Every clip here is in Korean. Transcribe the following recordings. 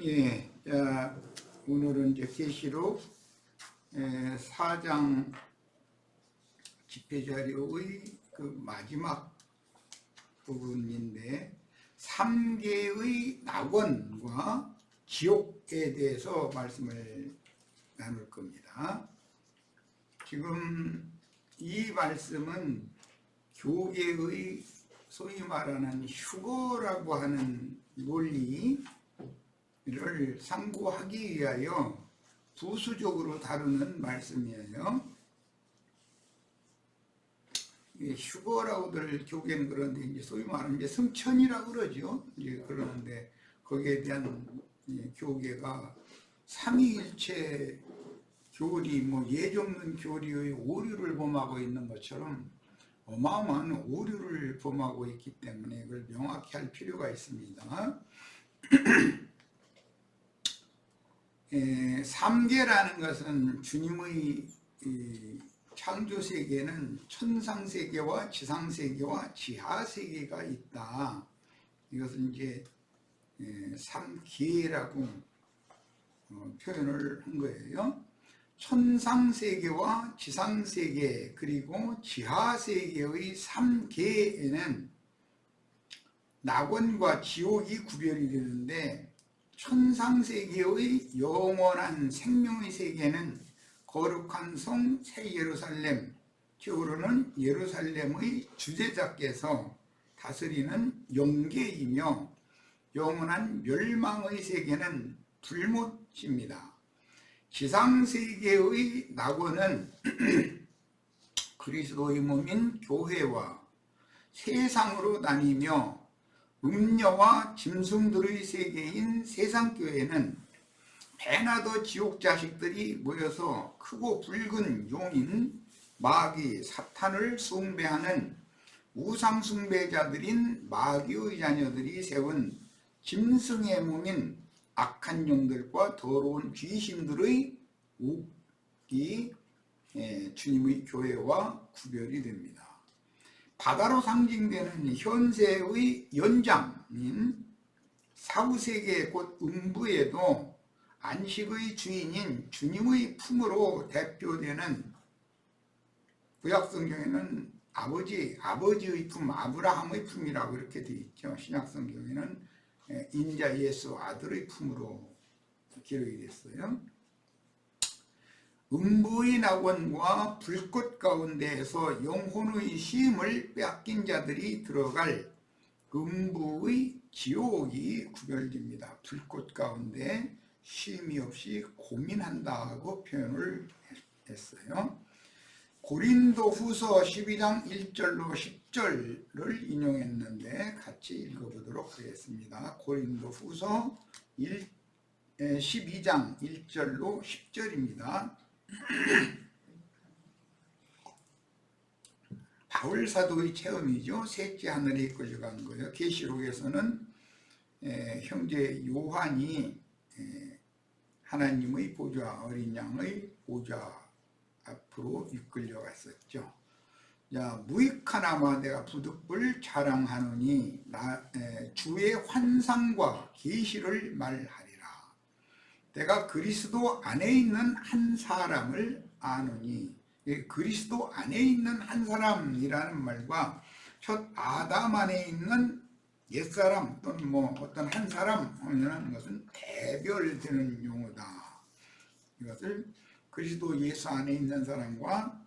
예, 자, 오늘은 이제 계시록 4장 집회자료의 그 마지막 부분인데 3개의 낙원과 지옥에 대해서 말씀을 나눌 겁니다. 지금 이 말씀은 교계의 소위 말하는 휴거라고 하는 논리를 상고하기 위하여 부수적으로 다루는 말씀이에요. 휴거라고들 교계는 그런데 이제 소위 말하는 이제 승천이라고 그러죠. 이제 그러는데 거기에 대한 교계가 삼위일체 교리, 예지 없는 교리의 오류를 범하고 있는 것처럼 어마어마한 오류를 범하고 있기 때문에 이걸 명확히 할 필요가 있습니다. 3계라는 것은 주님의 창조세계는 천상세계와 지상세계와 지하세계가 있다. 이것은 이제 3계라고 표현을 한 거예요. 천상세계와 지상세계 그리고 지하세계의 3계에는 낙원과 지옥이 구별이 되는데 천상세계의 영원한 생명의 세계는 거룩한 성 새 예루살렘, 기호로는 예루살렘의 주제자께서 다스리는 영계이며 영원한 멸망의 세계는 불못입니다. 지상세계의 낙원은 그리스도의 몸인 교회와 세상으로 나뉘며 음녀와 짐승들의 세계인 세상교회는 배나 더 지옥 자식들이 모여서 크고 붉은 용인 마귀 사탄을 숭배하는 우상 숭배자들인 마귀의 자녀들이 세운 짐승의 몸인 악한 영들과 더러운 귀신들의 욱이 주님의 교회와 구별이 됩니다. 바다로 상징되는 현세의 연장인 사후세계 곧 음부에도 안식의 주인인 주님의 품으로 대표되는 구약성경에는 아버지의 품, 아브라함의 품이라고 이렇게 되어 있죠. 신약성경에는 인자 예수 아들의 품으로 기록이 됐어요. 음부의 낙원과 불꽃 가운데에서 영혼의 쉼을 빼앗긴 자들이 들어갈 음부의 지옥이 구별됩니다. 불꽃 가운데 쉼이 없이 고민한다고 표현을 했어요. 고린도후서 12장 1절로 10절을 인용했는데 같이 읽어보도록 하겠습니다. 고린도후서 12장 1절로 10절입니다. 바울 사도의 체험이죠. 셋째 하늘에 이끌려간 거예요. 계시록에서는 형제 요한이 하나님의 보좌, 어린 양의 보좌 앞으로 이끌려갔었죠. 자, 무익하나마 내가 부득불 자랑하노니 주의 환상과 계시를 말하리라. 내가 그리스도 안에 있는 한 사람을 아노니, 그리스도 안에 있는 한 사람이라는 말과 첫 아담 안에 있는 옛사람 또는 어떤 한 사람 하는 것은 대별되는 용어다. 이것을 그리스도 예수 안에 있는 사람과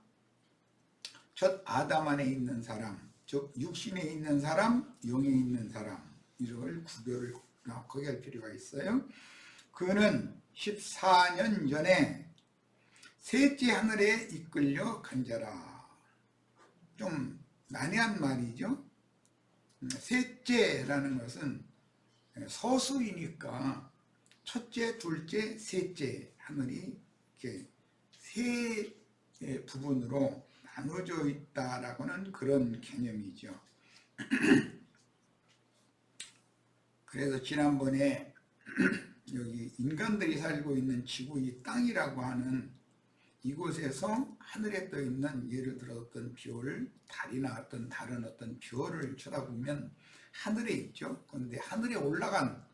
첫 아담 안에 있는 사람, 즉 육신에 있는 사람, 영에 있는 사람, 이걸 구별을 명확하게 할 필요가 있어요. 그는 14년 전에 셋째 하늘에 이끌려 간 자라. 좀 난해한 말이죠. 셋째라는 것은 서수이니까 첫째, 둘째, 셋째 하늘이 이렇게 세 부분으로 나눠져 있다라고는 그런 개념이죠. 그래서 지난번에 여기 인간들이 살고 있는 지구 이 땅이라고 하는 이곳에서 하늘에 떠 있는 예를 들어 어떤 별, 달이나 어떤 다른 어떤 별을 쳐다보면 하늘에 있죠. 그런데 하늘에 올라간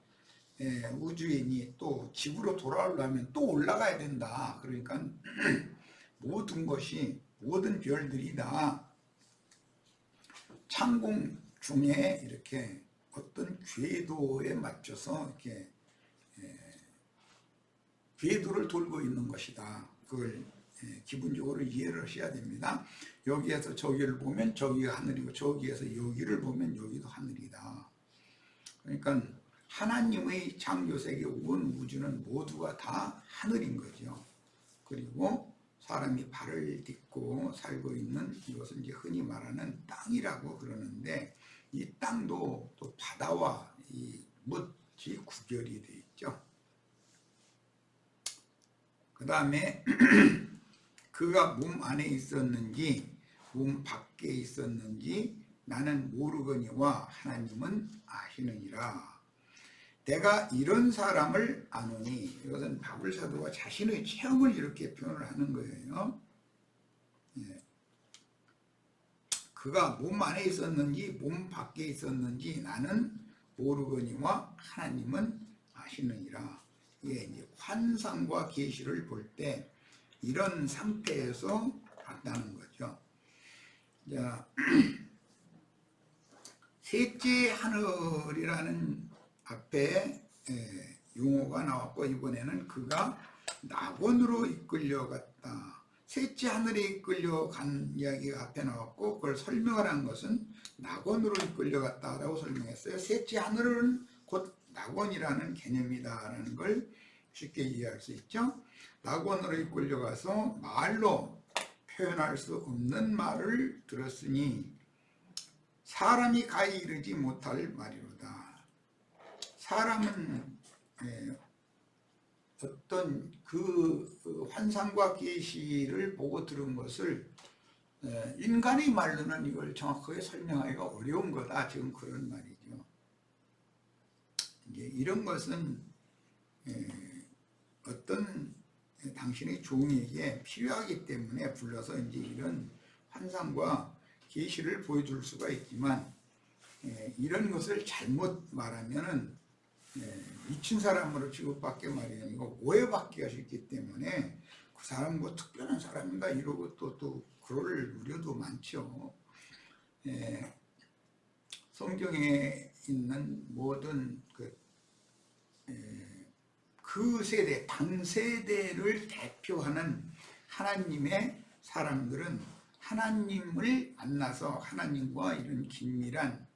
우주인이 또 지구로 돌아오려면 또 올라가야 된다. 그러니까 모든 것이, 모든 별들이 다 창공 중에 이렇게 어떤 궤도에 맞춰서 이렇게 궤도를 돌고 있는 것이다. 그걸 기본적으로 이해를 하셔야 됩니다. 여기에서 저기를 보면 저기가 하늘이고, 저기에서 여기를 보면 여기도 하늘이다. 그러니까 하나님의 창조세계 온 우주는 모두가 다 하늘인 거죠. 그리고 사람이 발을 딛고 살고 있는 이것은 이제 흔히 말하는 땅이라고 그러는데, 이 땅도 또 바다와 이 묻이 구별이 되어 있죠. 그 다음에 그가 몸 안에 있었는지 몸 밖에 있었는지 나는 모르거니와 하나님은 아시느니라. 내가 이런 사람을 아노니, 이것은 바울 사도가 자신의 체험을 이렇게 표현을 하는 거예요. 그가 몸 안에 있었는지 몸 밖에 있었는지 나는 모르거니와 하나님은 아시느니라. 이게 이제 환상과 계시를 볼 때 이런 상태에서 봤다는 거죠. 자, 셋째 하늘이라는 앞에 용어가 나왔고, 이번에는 그가 낙원으로 이끌려갔다. 셋째 하늘에 이끌려간 이야기가 앞에 나왔고, 그걸 설명을 한 것은 낙원으로 이끌려갔다라고 설명했어요. 셋째 하늘은 곧 낙원이라는 개념이다라는 걸 쉽게 이해할 수 있죠. 낙원으로 이끌려가서 말로 표현할 수 없는 말을 들었으니 사람이 가히 이르지 못할 말이로다. 사람은 어떤 그 환상과 계시를 보고 들은 것을 인간의 말로는 이걸 정확하게 설명하기가 어려운 거다. 지금 그런 말이죠. 이제 이런 것은 어떤 당신의 종에게 필요하기 때문에 불러서 이제 이런 환상과 계시를 보여줄 수가 있지만, 이런 것을 잘못 말하면은 미친 사람으로 취급받게 마련이고 오해받기가 쉽기 때문에 그 사람 뭐 특별한 사람인가 이러고 또 그럴 우려도 많죠. 성경에 있는 모든 그 세대, 당세대를 대표하는 하나님의 사람들은 하나님을 만나서 하나님과 이런 긴밀한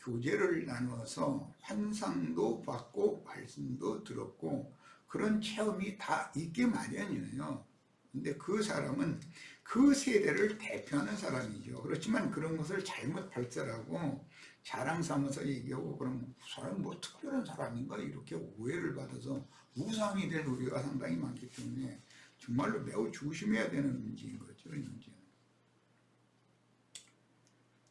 교제를 나누어서 환상도 받고 말씀도 들었고 그런 체험이 다 있게 마련이에요. 근데 그 사람은 그 세대를 대표하는 사람이죠. 그렇지만 그런 것을 잘못 발설하고 자랑 삼아서 얘기하고 그럼 그 사람 뭐 특별한 사람인가 이렇게 오해를 받아서 우상이 될 우려가 상당히 많기 때문에 정말로 매우 조심해야 되는 문제인 거죠. 이 문제는.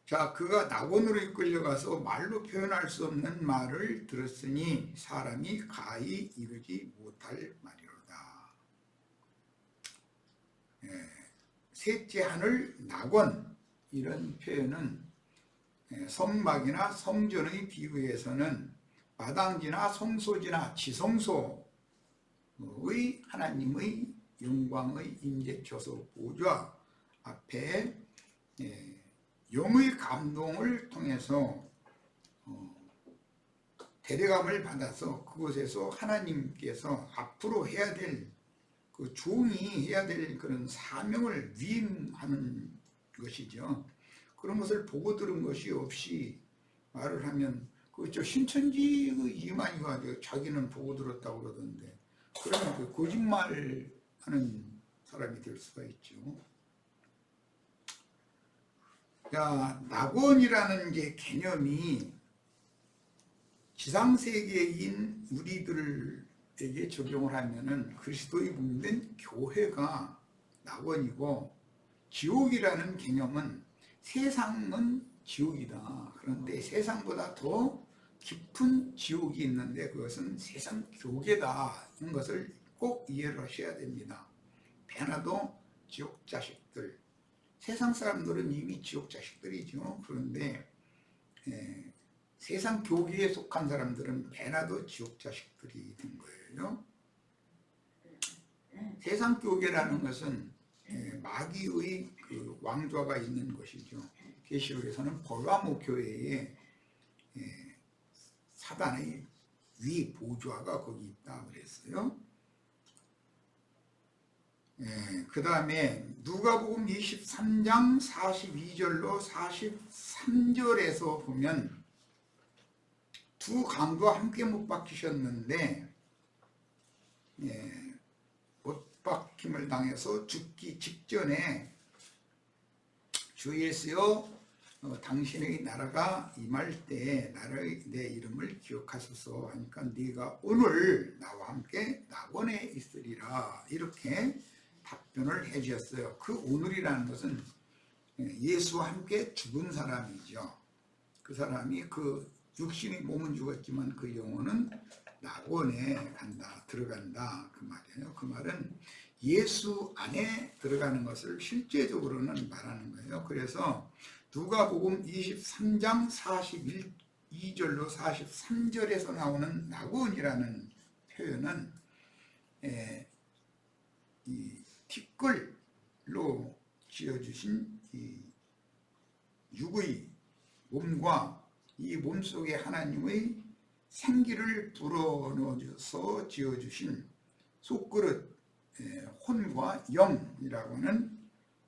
자, 그가 낙원으로 이끌려가서 말로 표현할 수 없는 말을 들었으니 사람이 가히 이르지 못할 말이로다. 셋째 하늘 낙원, 이런 표현은 성막이나 성전의 비유에서는 마당지나 성소지나 지성소의 하나님의 영광의 임재처소 보좌 앞에 영의 감동을 통해서 데려감을 받아서 그곳에서 하나님께서 앞으로 해야 될 그 종이 해야 될 그런 사명을 위임하는 것이죠. 그런 것을 보고 들은 것이 없이 말을 하면 그저 신천지의 이만희가 자기는 보고 들었다고 그러던데, 그러면 그 거짓말하는 사람이 될 수가 있죠. 자, 낙원이라는 게 개념이 지상세계인 우리들에게 적용을 하면은 그리스도의 몸된 교회가 낙원이고, 지옥이라는 개념은 세상은 지옥이다. 그런데 세상보다 더 깊은 지옥이 있는데 그것은 세상 교계다. 이런 것을 꼭 이해를 하셔야 됩니다. 배나도 지옥 자식들, 세상 사람들은 이미 지옥 자식들이죠. 그런데 세상 교계에 속한 사람들은 배나 더 지옥 자식들이 된 거예요. 세상 교계라는 것은 마귀의 그 왕좌가 있는 것이죠. 계시록에서는 벌가모 교회에 사단의 위 보좌가 거기 있다 그랬어요. 그 다음에 누가복음 23장 42절로 43절에서 보면 두 강도와 함께 못 박히셨는데 못 박힘을 당해서 죽기 직전에 주 예수여 당신의 나라가 임할 때 내 이름을 기억하소서 하니까 네가 오늘 나와 함께 낙원에 있으리라 이렇게 답변을 해 주셨어요. 그 오늘이라는 것은 예수와 함께 죽은 사람이죠. 그 사람이 그 육신의 몸은 죽었지만 그 영혼은 낙원에 간다, 들어간다 그 말이에요. 그 말은 예수 안에 들어가는 것을 실제적으로는 말하는 거예요. 그래서 누가복음 23장 42절로 43절에서 나오는 낙원이라는 표현은 이 티끌로 지어주신 이 육의 몸과 이 몸속에 하나님의 생기를 불어넣어서 지어주신 속그릇 혼과 영이라고 하는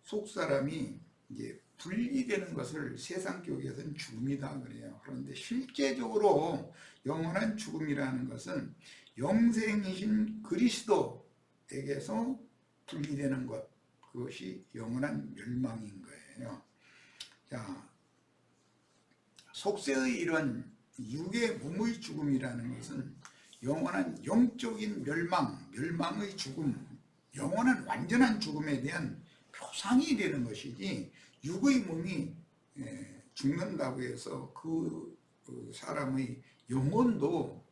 속사람이 이제 분리되는 것을 세상 교계에서는 죽음이다 그래요. 그런데 실제적으로 영원한 죽음이라는 것은 영생이신 그리스도에게서 분리되는 것, 그것이 영원한 멸망인 거예요. 자, 속세의 이런 육의 몸의 죽음이라는 것은 영원한 영적인 멸망의 죽음, 영원한 완전한 죽음에 대한 표상이 되는 것이지 육의 몸이 죽는다고 해서 그 사람의 영혼도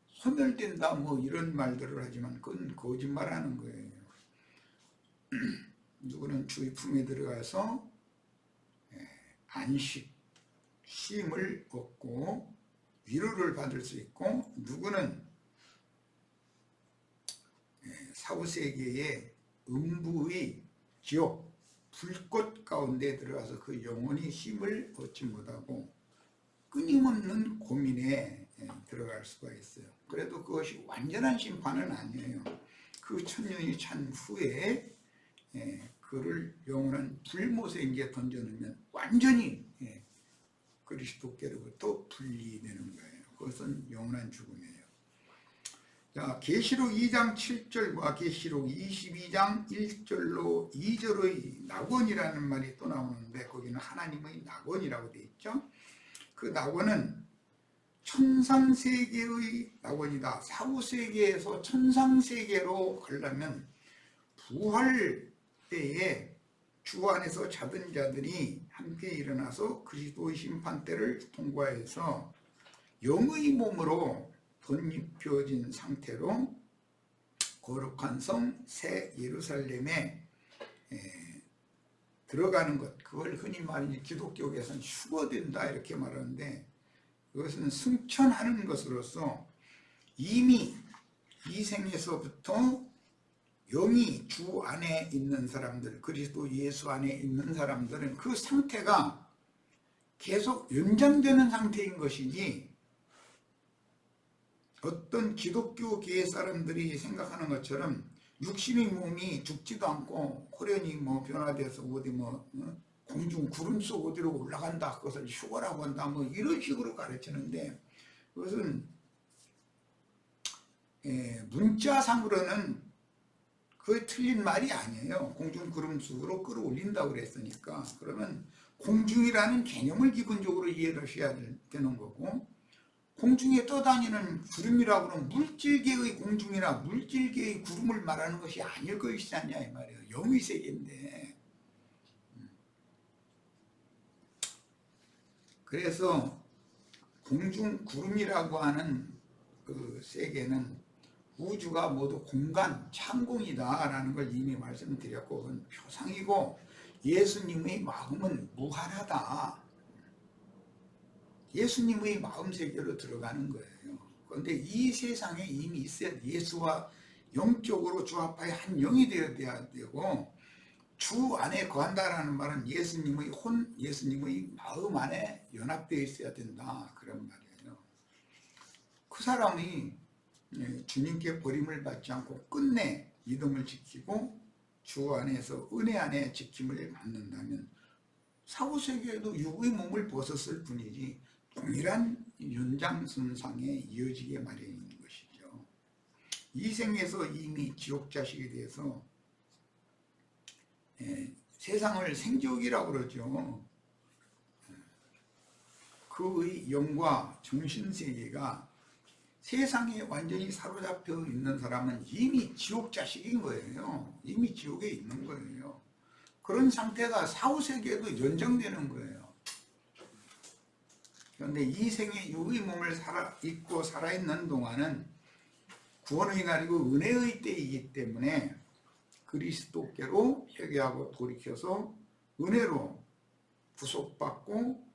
소멸된다 뭐 이런 말들을 하지만 그건 거짓말하는 거예요. 누구는 주의 품에 들어가서 안식, 쉼을 얻고 위로를 받을 수 있고, 누구는 사후세계의 음부의 지옥, 불꽃 가운데 들어가서 그 영혼이 힘을 얻지 못하고 끊임없는 고민에 들어갈 수가 있어요. 그래도 그것이 완전한 심판은 아니에요. 그 천년이 찬 후에 그를 영원한 불못에 이제 던져놓으면 완전히 그리스도께로부터 분리되는 거예요. 그것은 영원한 죽음이에요. 자, 계시록 2장 7절과 계시록 22장 1절로 2절의 낙원이라는 말이 또 나오는데 거기는 하나님의 낙원이라고 되어 있죠. 그 낙원은 천상세계의 낙원이다. 사후세계에서 천상세계로 가려면 부활 때에 주 안에서 자던 자들이 함께 일어나서 그리스도의 심판대를 통과해서 영의 몸으로 덧입혀진 상태로 거룩한 성 새 예루살렘에 들어가는 것, 그걸 흔히 말하는 기독교에서는 휴거된다 이렇게 말하는데, 그것은 승천하는 것으로서 이미 이 생에서부터 영이 주 안에 있는 사람들, 그리스도 예수 안에 있는 사람들은 그 상태가 계속 연장되는 상태인 것이지, 어떤 기독교계 사람들이 생각하는 것처럼 육신의 몸이 죽지도 않고 호련히 뭐 변화돼서 어디 뭐 공중 구름 속 어디로 올라간다, 그것을 휴거라고 한다 뭐 이런 식으로 가르치는데, 그것은 문자상으로는 그게 틀린 말이 아니에요. 공중 구름 속으로 끌어올린다고 그랬으니까. 그러면 공중이라는 개념을 기본적으로 이해를 하셔야 되는 거고, 공중에 떠다니는 구름이라고 하면 물질계의 공중이나 물질계의 구름을 말하는 것이 아닐 것이지 않냐 이 말이에요. 영의 세계인데. 그래서 공중 구름이라고 하는 그 세계는 우주가 모두 공간, 창공이다 라는 걸 이미 말씀드렸고, 그건 표상이고 예수님의 마음은 무한하다. 예수님의 마음 세계로 들어가는 거예요. 그런데 이 세상에 이미 있어야 돼. 예수와 영적으로 주 아빠의 한 영이 되어야 되고, 주 안에 거한다라는 말은 예수님의 예수님의 마음 안에 연합되어 있어야 된다, 그런 말이에요. 그 사람이 주님께 버림을 받지 않고 끝내 믿음을 지키고 주 안에서 은혜 안에 지킴을 받는다면 사후세계에도 육의 몸을 벗었을 뿐이지 동일한 연장선상에 이어지게 마련인 것이죠. 이 생에서 이미 지옥 자식이 돼서 세상을 생지옥이라고 그러죠. 그의 영과 정신세계가 세상에 완전히 사로잡혀 있는 사람은 이미 지옥 자식인 거예요. 이미 지옥에 있는 거예요. 그런 상태가 사후세계에도 연장되는 거예요. 그런데 이 생에 육의 몸을 입고 살아있는 동안은 구원의 날이고 은혜의 때이기 때문에 그리스도께로 회개하고 돌이켜서 은혜로 구속받고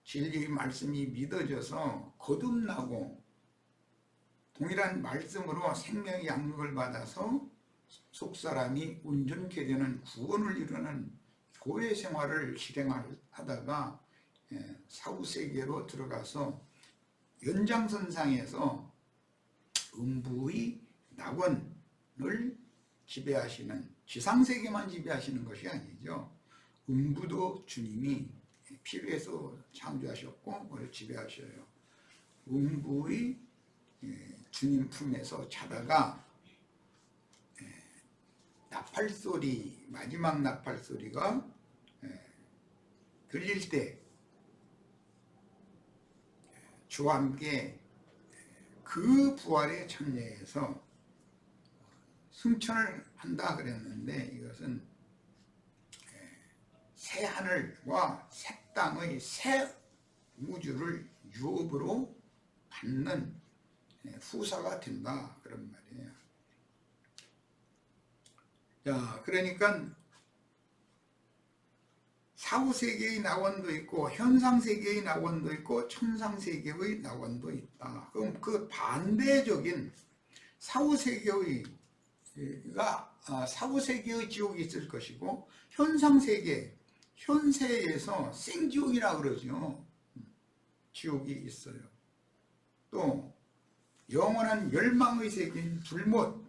진리의 말씀이 믿어져서 거듭나고 동일한 말씀으로 생명의 양육을 받아서 속사람이 온전케 되는 구원을 이루는 교회 생활을 실행하다가 사후세계로 들어가서 연장선상에서 음부의 낙원을 지배하시는, 지상세계만 지배하시는 것이 아니죠. 음부도 주님이 필요해서 창조하셨고 그걸 지배하셔요. 음부의 주님 품에서 자다가 나팔소리, 마지막 나팔소리가 들릴 때 주와 함께 그 부활에 참여해서 승천을 한다 그랬는데, 이것은 새 하늘과 새 땅의 새 우주를 유업으로 받는 후사가 된다, 그런 말이에요. 자, 그러니까 사후세계의 낙원도 있고 현상세계의 낙원도 있고 천상세계의 낙원도 있다. 그럼 그 반대적인 사후세계의 지옥이 있을 것이고, 현상세계, 현세에서 생지옥이라고 그러죠. 지옥이 있어요. 또 영원한 멸망의 세계인 불못,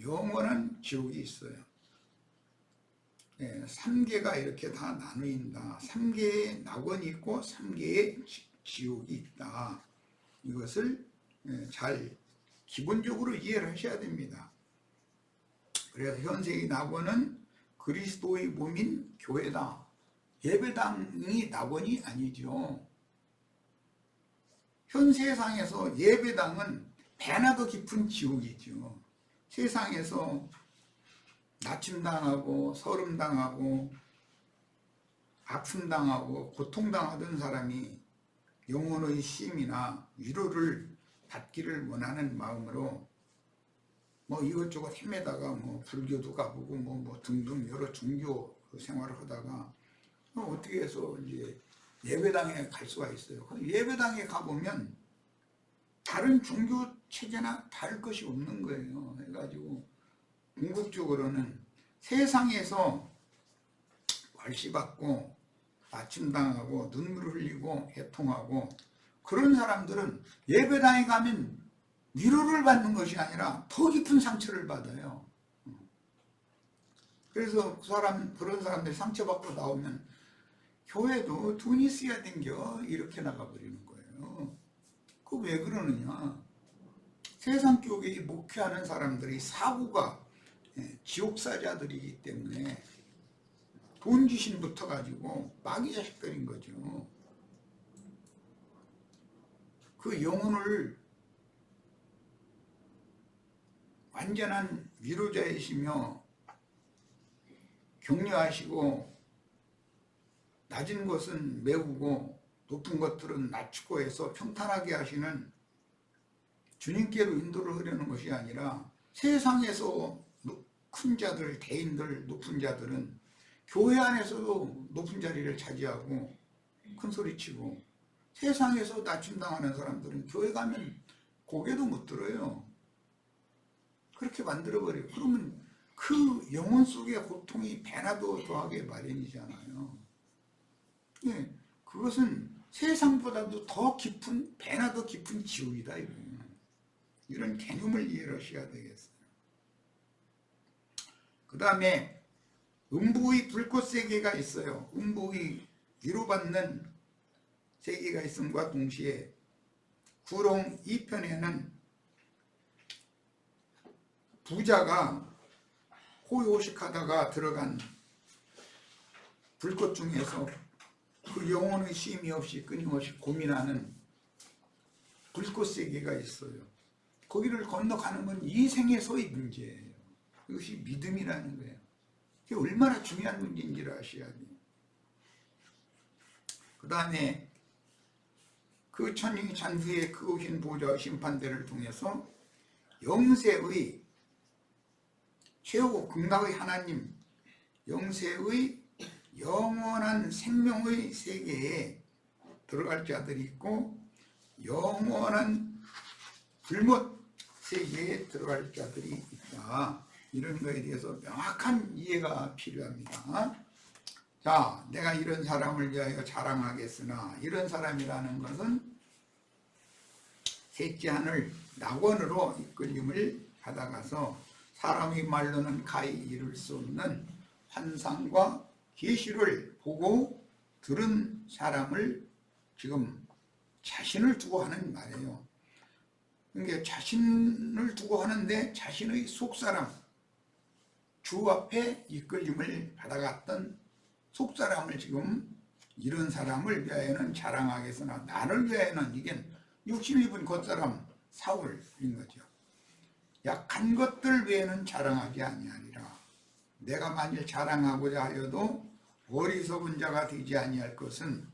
영원한 지옥이 있어요. 3개가 이렇게 다 나누인다. 3개의 낙원이 있고 3개의 지옥이 있다. 이것을 잘 기본적으로 이해를 하셔야 됩니다. 그래서 현세의 낙원은 그리스도의 몸인 교회다. 예배당이 낙원이 아니죠. 현 세상에서 예배당은 배나 더 깊은 지옥이죠. 세상에서 나침당하고 서름당하고 아픔당하고 고통당하던 사람이 영혼의 쉼이나 위로를 받기를 원하는 마음으로 뭐 이것저것 헤매다가 뭐 불교도 가보고 뭐 등등 여러 종교 생활을 하다가 어떻게 해서 이제 예배당에 갈 수가 있어요. 예배당에 가보면 다른 종교 체제나 다를 것이 없는 거예요. 해가지고 궁극적으로는 세상에서 왈시받고 나침당하고 눈물을 흘리고 애통하고 그런 사람들은 예배당에 가면 위로를 받는 것이 아니라 더 깊은 상처를 받아요. 그래서 그런 사람들이 상처받고 나오면 교회도 돈이 있어야 댕겨 이렇게 나가버리는 거예요. 그 왜 그러느냐? 세상 교회에 목회하는 사람들이 사고가 지옥사자들이기 때문에 돈 귀신 붙어가지고 마귀 자식들인 거죠. 그 영혼을 완전한 위로자이시며 격려하시고 낮은 것은 메우고 높은 것들은 낮추고 해서 평탄하게 하시는 주님께로 인도를 하려는 것이 아니라 세상에서 큰 자들, 대인들, 높은 자들은 교회 안에서도 높은 자리를 차지하고 큰 소리치고 세상에서 낮춤당하는 사람들은 교회 가면 고개도 못 들어요. 그렇게 만들어버려요. 그러면 그 영혼 속의 고통이 배나도 더하게 마련이잖아요. 예, 그것은 세상보다도 더 깊은, 배나 더 깊은 지옥이다, 이거예요. 이런 개념을 이해를 하셔야 되겠어요. 그 다음에 음부의 불꽃 세계가 있어요. 음부의 위로받는 세계가 있음과 동시에 구롱 2편에는 부자가 호요식하다가 들어간 불꽃 중에서 그 영혼의 쉼이 없이 끊임없이 고민하는 불꽃 세계가 있어요. 거기를 건너가는 건 이 생에서의 문제예요. 이것이 믿음이라는 거예요. 그게 얼마나 중요한 문제인지를 아셔야 돼요. 그 다음에 그 천이 잔후에 크신 보좌 심판대를 통해서 영세의 최고 극락의 하나님, 영세의 영원한 생명의 세계에 들어갈 자들이 있고 영원한 불못 세계에 들어갈 자들이 있다. 이런 거에 대해서 명확한 이해가 필요합니다. 자, 내가 이런 사람을 위하여 자랑하겠으나, 이런 사람이라는 것은 셋째 하늘 낙원으로 이끌림을 받아가서 사람의 말로는 가히 이룰 수 없는 환상과 계시를 보고 들은 사람을 지금 자신을 두고 하는 말이에요. 그러니까 자신을 두고 하는데 자신의 속사람, 주 앞에 이끌림을 받아갔던 속사람을 지금 이런 사람을 위하여는 자랑하겠으나 나를 위하여는, 이게 60번 겉사람 사울인 거죠. 약한 것들 외에는 자랑하지 아니하리라. 내가 만일 자랑하고자 하여도 어리석은 자가 되지 아니할 것은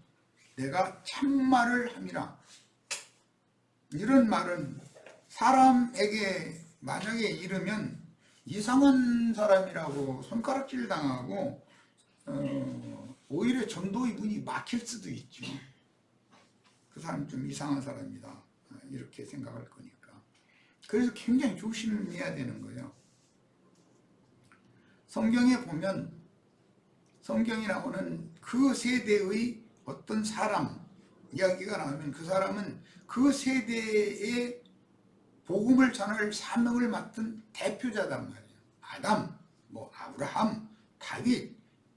내가 참말을 함이라. 이런 말은 사람에게 만약에 이르면 이상한 사람이라고 손가락질 당하고 오히려 전도의 문이 막힐 수도 있죠. 그 사람 좀 이상한 사람이다, 이렇게 생각할 거니까. 그래서 굉장히 조심해야 되는 거예요. 성경에 보면, 성경이 나오는 그 세대의 어떤 사람 이야기가 나오면 그 사람은 그 세대의 복음을 전할 사명을 맡은 대표자단 말이에요. 아담, 뭐 아브라함, 다윗,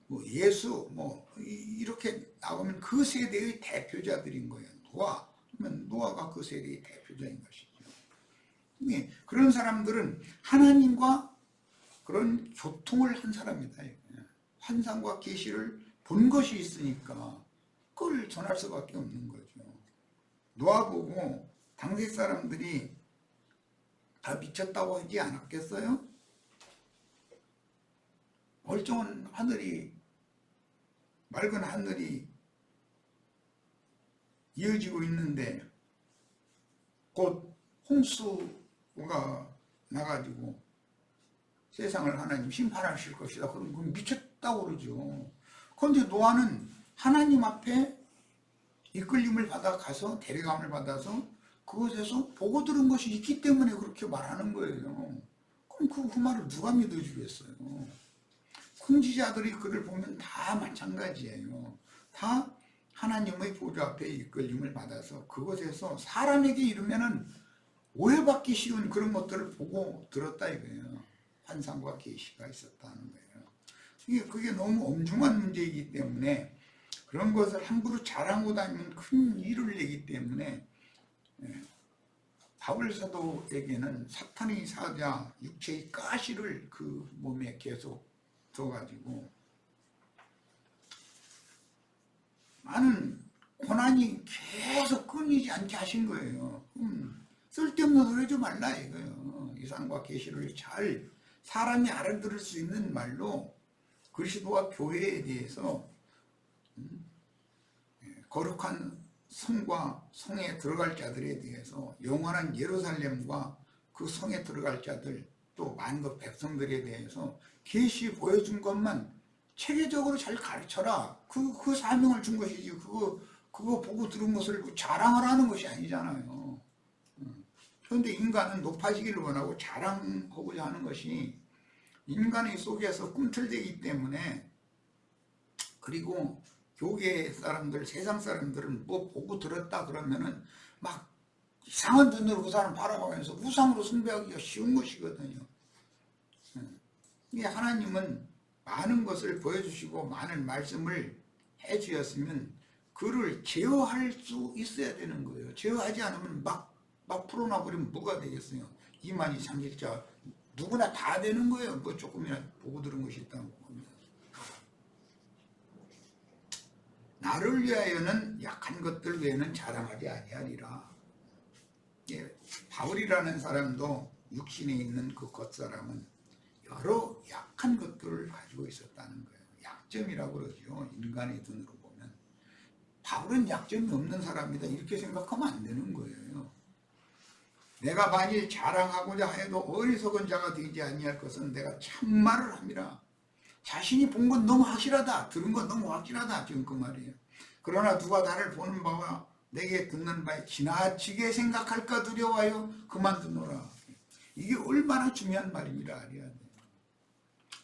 뭐 예수, 뭐 이렇게 나오면 그 세대의 대표자들인 거예요. 노아, 그러면 노아가 그 세대의 대표자인 것이죠. 그런 사람들은 하나님과 그런 교통을 한 사람이다. 환상과 계시를 본 것이 있으니까 그걸 전할 수밖에 없는 거죠. 노아 보고 당시 사람들이 다 미쳤다고 하지 않았겠어요? 멀쩡한 하늘이, 맑은 하늘이 이어지고 있는데 곧 홍수가 나가지고 세상을 하나님 심판하실 것이다. 그럼 그건 미쳤다고 그러죠. 그런데 노아는 하나님 앞에 이끌림을 받아 가서, 데려감을 받아서 그곳에서 보고 들은 것이 있기 때문에 그렇게 말하는 거예요. 그럼 그 말을 누가 믿어주겠어요? 선지자들이 그를 보면 다 마찬가지예요. 다 하나님의 보좌 앞에 이끌림을 받아서 그곳에서 사람에게 이르면은 오해받기 쉬운 그런 것들을 보고 들었다 이거예요. 환상과 계시가 있었다는 거예요. 그게 너무 엄중한 문제이기 때문에 그런 것을 함부로 자랑하고 다니면 큰 일을 내기 때문에 바울 사도에게는 사탄의 사자, 육체의 가시를 그 몸에 계속 둬가지고 많은 고난이 계속 끊이지 않게 하신 거예요. 쓸데없는 소리 하지 말라 이거예요. 이상과 계시를 잘 사람이 알아들을 수 있는 말로 그리스도와 교회에 대해서 거룩한 성과 성에 들어갈 자들에 대해서, 영원한 예루살렘과 그 성에 들어갈 자들, 또 만국 백성들에 대해서 계시 보여준 것만 체계적으로 잘 가르쳐라. 그 사명을 준 것이지. 그거 보고 들은 것을 자랑을 하는 것이 아니잖아요. 그런데 인간은 높아지기를 원하고 자랑하고자 하는 것이 인간의 속에서 꿈틀대기 때문에, 그리고 교계 사람들, 세상 사람들은 뭐 보고 들었다 그러면은 막 이상한 눈으로 그 사람 바라보면서 우상으로 숭배하기가 쉬운 것이거든요. 이게 하나님은 많은 것을 보여주시고 많은 말씀을 해주셨으면 그를 제어할 수 있어야 되는 거예요. 제어하지 않으면 막 풀어놔버리면 뭐가 되겠어요. 이만희 삼일자 누구나 다 되는 거예요. 뭐 조금이나 보고 들은 것이 있다고 봅니다. 나를 위하여는 약한 것들 외에는 자랑하지 아니하리라. 예, 바울이라는 사람도 육신에 있는 그 겉사람은 여러 약한 것들을 가지고 있었다는 거예요. 약점이라고 그러죠. 인간의 눈으로 보면. 바울은 약점이 없는 사람이다 이렇게 생각하면 안 되는 거예요. 내가 만일 자랑하고자 해도 어리석은 자가 되지 아니할 것은 내가 참말을 함이라. 자신이 본 건 너무 확실하다. 들은 건 너무 확실하다. 지금 그 말이에요. 그러나 누가 나를 보는 바와 내게 듣는 바에 지나치게 생각할까 두려워하여 그만두노라. 이게 얼마나 중요한 말입니다. 알아야 돼요.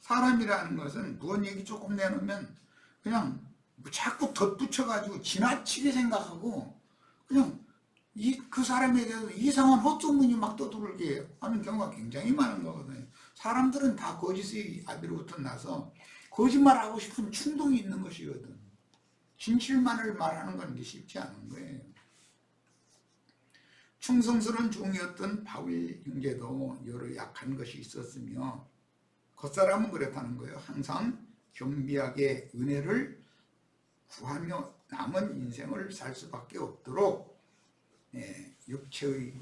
사람이라는 것은 무언 얘기 조금 내놓으면 그냥 자꾸 덧붙여가지고 지나치게 생각하고 그냥 그 사람에 대해서 이상한 헛소문이 막 떠돌게 하는 경우가 굉장히 많은 거거든요. 사람들은 다 거짓의 아비로부터 나서 거짓말하고 싶은 충동이 있는 것이거든. 진실만을 말하는 건 쉽지 않은 거예요. 충성스러운 종이었던 바울 형제도 여러 약한 것이 있었으며 겉사람은 그렇다는 거예요. 항상 겸비하게 은혜를 구하며 남은 인생을 살 수밖에 없도록 육체의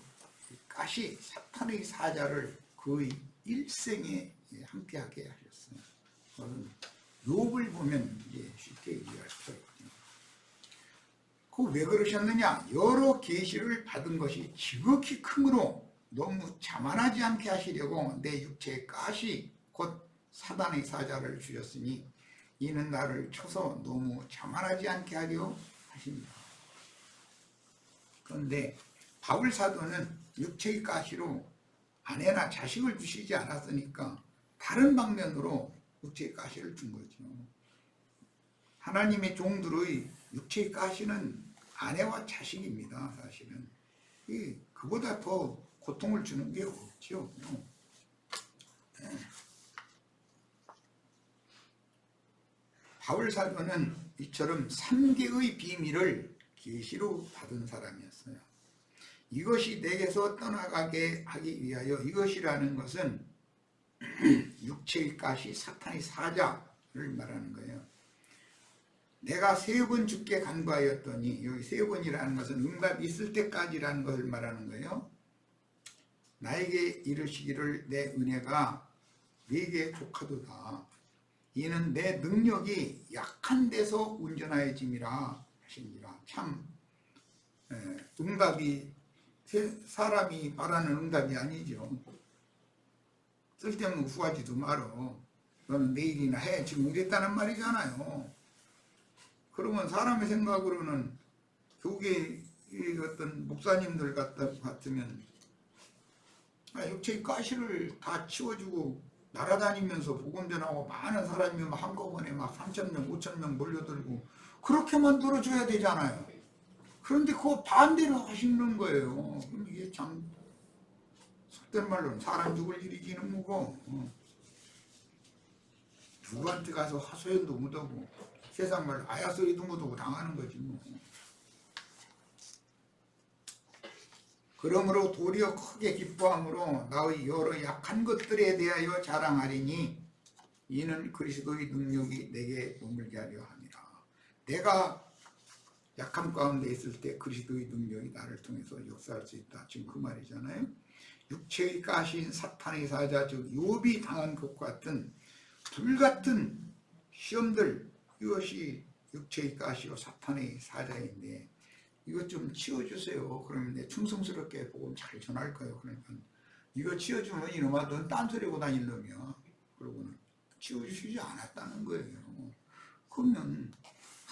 가시 사탄의 사자를 그의 일생에 함께하게 하셨어요. 그건 욥을 보면 쉽게 이해할 수가 있거든요. 그 왜 그러셨느냐? 여러 계시를 받은 것이 지극히 크므로 너무 자만하지 않게 하시려고 내 육체의 가시 곧 사단의 사자를 주셨으니 이는 나를 쳐서 너무 자만하지 않게 하려 하십니다. 그런데 바울 사도는 육체의 가시로 아내나 자식을 주시지 않았으니까 다른 방면으로 육체의 가시를 준 거죠. 하나님의 종들의 육체의 가시는 아내와 자식입니다. 사실은 그보다 더 고통을 주는 게 없죠. 바울 사도는 이처럼 3개의 비밀을 계시로 받은 사람이었어요. 이것이 내게서 떠나가게 하기 위하여, 이것이라는 것은 육체의 가시 사탄의 사자를 말하는 거예요. 내가 3번 주께 간구하였더니, 여기 3번이라는 것은 응답이 있을 때까지라는 것을 말하는 거예요. 나에게 이르시기를 내 은혜가 네게 족하도다. 이는 내 능력이 약한 데서 운전하여짐이라 하십니다. 참 응답이 사람이 말하는 응답이 아니죠. 쓸데없는 후하지도 말어. 너는 내일이나 해. 지금 이랬다는 말이잖아요. 그러면 사람의 생각으로는 교계의 어떤 목사님들 같으면 육체의 가시를 다 치워주고 날아다니면서 복음 전하고 많은 사람이 한꺼번에 막 3,000명, 5,000명 몰려들고 그렇게만 들어줘야 되잖아요. 그런데 그거 반대로 하시는 거예요. 그럼 이게 참 속된 말로는 사람 죽을 일이기는 뭐고 누구한테 가서 하소연도 못하고 세상 말로 아야소리도 못하고 당하는 거지 뭐. 그러므로 도리어 크게 기뻐함으로 나의 여러 약한 것들에 대하여 자랑하리니 이는 그리스도의 능력이 내게 머물게 하려 함이라. 내가 약함 가운데 있을 때 그리스도의 능력이 나를 통해서 역사할 수 있다. 지금 그 말이잖아요. 육체의 가시인 사탄의 사자, 즉 욥이 당한 것과 같은 불같은 시험들, 이것이 육체의 가시로 사탄의 사자인데 이것 좀 치워주세요. 그러면 내 충성스럽게 복음 잘 전할 거예요. 그러니까 이거 치워주면 이놈아 넌 딴소리하고 다닐 놈이야. 그러고는 치워주시지 않았다는 거예요. 그러면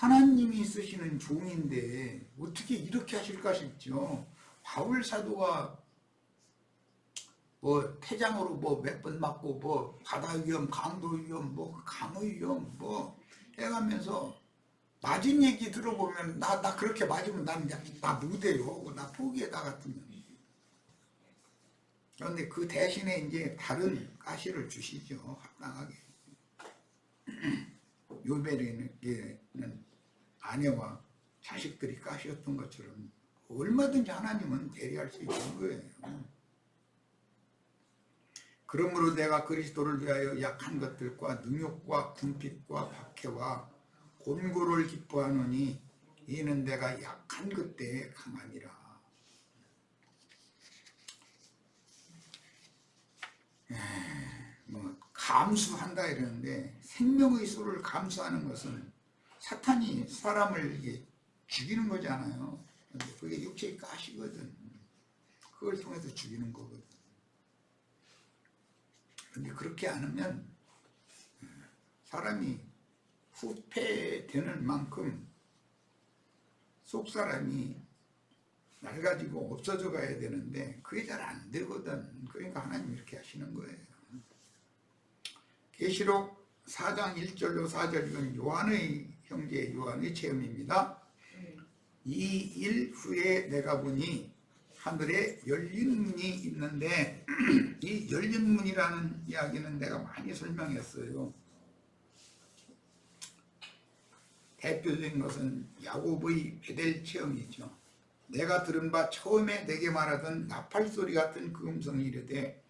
하나님이 쓰시는 종인데 어떻게 이렇게 하실까 싶죠. 바울 사도가 뭐 태장으로 뭐 몇 번 맞고 뭐 바다 위험, 강도 위험, 뭐 강의 위험 뭐 해가면서 맞은 얘기 들어보면 나 그렇게 맞으면 나 못해요. 나 포기해다 같으면. 그런데 그 대신에 이제 다른 가시를 주시죠. 합당하게. 요벨에는 아내와 자식들이 가시였던 것처럼 얼마든지 하나님은 대리할 수 있는 거예요. 그러므로 내가 그리스도를 위하여 약한 것들과 능욕과 궁핍과 박해와 곤고를 기뻐하노니 이는 내가 약한 그때에 강함이라. 뭐 감수한다 이러는데 생명의 수를 감수하는 것은 사탄이 사람을 죽이는 거잖아요. 그게 육체의 가시거든. 그걸 통해서 죽이는 거거든. 근데 그렇게 안 하면 사람이 후퇴되는 만큼 속사람이 낡아지고 없어져 가야 되는데 그게 잘 안 되거든. 그러니까 하나님 이렇게 하시는 거예요. 계시록 4장 1절로 4절 이건 요한의 형제 요한의 체험입니다. 이 일 후에 내가 보니 하늘에 열린 문이 있는데 이 열린 문이라는 이야기는 내가 많이 설명했어요. 대표적인 것은 야곱의 베델 체험이죠. 내가 들은 바 처음에 내게 말하던 나팔소리 같은 그 음성이 이르되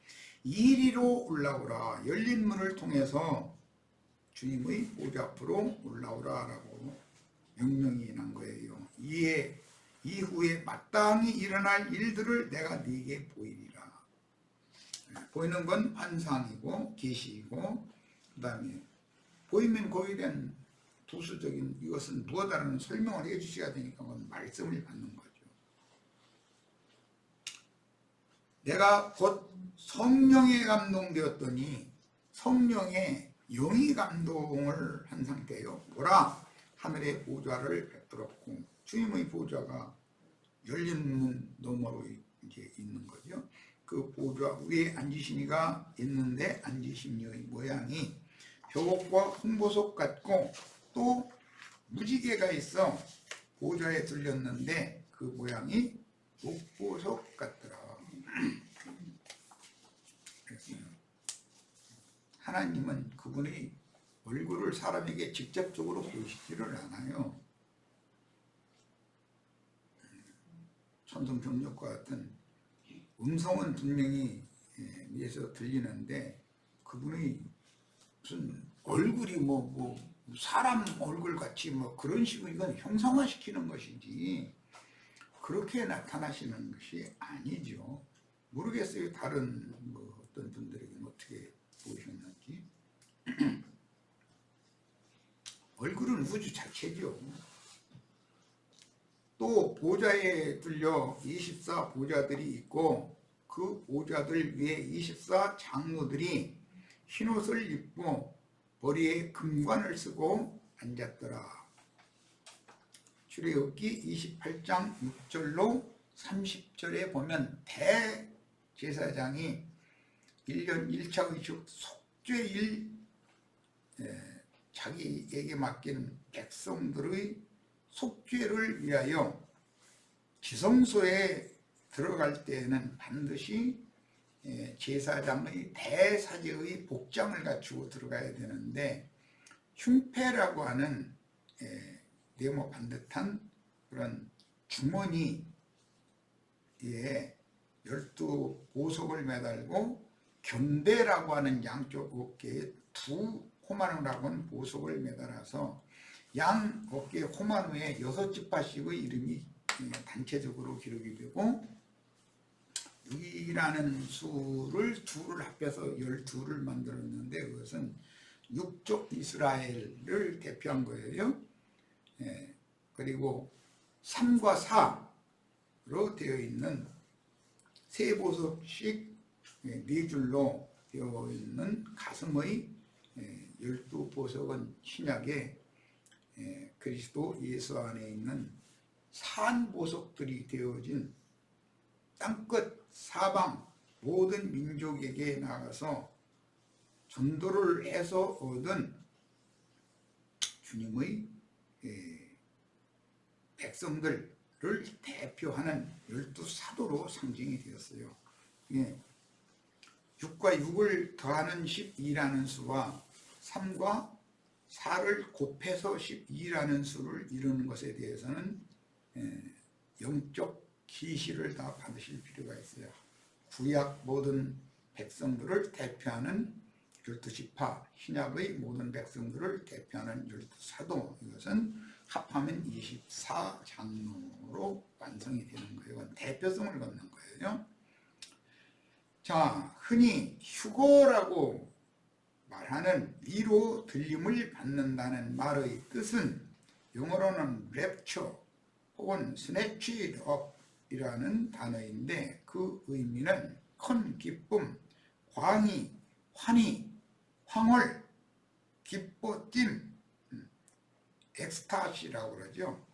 이리로 올라오라. 열린 문을 통해서 주님의 보좌 앞으로 올라오라 라고 명령이 난 거예요. 이후에 마땅히 일어날 일들을 내가 네게 보이리라. 보이는 건 환상이고 계시이고 그 다음에 보이면 거기에 대한 부수적인 이것은 무엇이라는 설명을 해 주셔야 되니까 그건 말씀을 받는 거죠. 내가 곧 성령에 감동되었더니 성령의 영이 감동을 한 상태예요. 보라, 하늘의 보좌를 베풀었고 주님의 보좌가 열린 문 너머로 이제 있는 거죠. 그 보좌 위에 앉으신 이가 있는데 앉으신 이의 모양이 벽옥과 홍보석 같고 또 무지개가 있어 보좌에 들렸는데 그 모양이 목보석 같더라. 하나님은 그분의 얼굴을 사람에게 직접적으로 보시지를 않아요. 천둥병력과 같은 음성은 분명히 위에서 들리는데 그분의 무슨 얼굴이 뭐 사람 얼굴 같이 뭐 그런 식으로 이건 형상화시키는 것이지 그렇게 나타나시는 것이 아니죠. 모르겠어요. 다른 뭐 어떤 분들에게는 어떻게 보셨는지. 얼굴은 우주 자체죠. 또 보좌에 들려 24 보좌들이 있고 그 보좌들 위에 24 장로들이 흰옷을 입고 머리에 금관을 쓰고 앉았더라. 출애굽기 28장 6절로 30절에 보면 대제사장이 1년 1차 의식 속죄일 자기에게 맡긴 백성들의 속죄를 위하여 지성소에 들어갈 때에는 반드시 제사장의 대사제의 복장을 갖추고 들어가야 되는데 흉패라고 하는 네모 반듯한 그런 주머니에 12보석을 매달고 견대라고 하는 양쪽 어깨에 2호마노라고 하는 보석을 매달아서 양 어깨 호마노에 6지파씩의 이름이 단체적으로 기록이 되고 6이라는 수를 둘을 합해서 12를 만들었는데 그것은 육족 이스라엘을 대표한 거예요. 그리고 3과 4로 되어 있는 세 보석씩 네 줄로 되어 있는 가슴의 12보석은 신약의 그리스도 예수 안에 있는 산보석들이 되어진 땅끝 사방 모든 민족에게 나가서 전도를 해서 얻은 주님의 백성들을 대표하는 12사도로 상징이 되었어요. 6과 6을 더하는 12라는 수와 3과 4를 곱해서 12라는 수를 이루는 것에 대해서는 영적 계시를 다 받으실 필요가 있어요. 구약 모든 백성들을 대표하는 12지파, 신약의 모든 백성들을 대표하는 12사도, 이것은 합하면 24장로로 완성이 되는 거예요. 이건 대표성을 갖는 거예요. 자, 흔히 휴거라고 말하는 위로 들림을 받는다는 말의 뜻은 영어로는 rapture 혹은 snatched up 이라는 단어인데, 그 의미는 큰 기쁨, 광희, 환희, 황홀, 기뻐짐, 엑스타시라고 그러죠.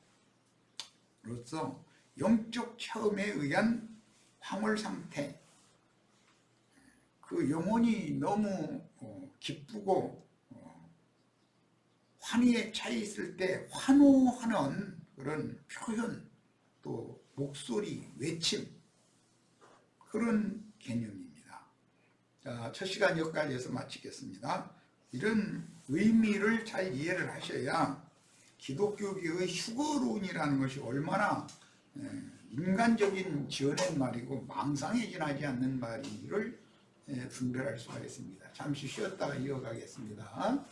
로서 영적 체험에 의한 황홀 상태, 그 영혼이 너무 기쁘고 환희에 차 있을 때 환호하는 그런 표현, 또 목소리, 외침, 그런 개념입니다. 자, 첫 시간 여기까지 해서 마치겠습니다. 이런 의미를 잘 이해를 하셔야 기독교계의 휴거론이라는 것이 얼마나 인간적인 지어낸 말이고 망상에 지나지 않는 말인지를 분별할 수가 있습니다. 잠시 쉬었다가 이어가겠습니다.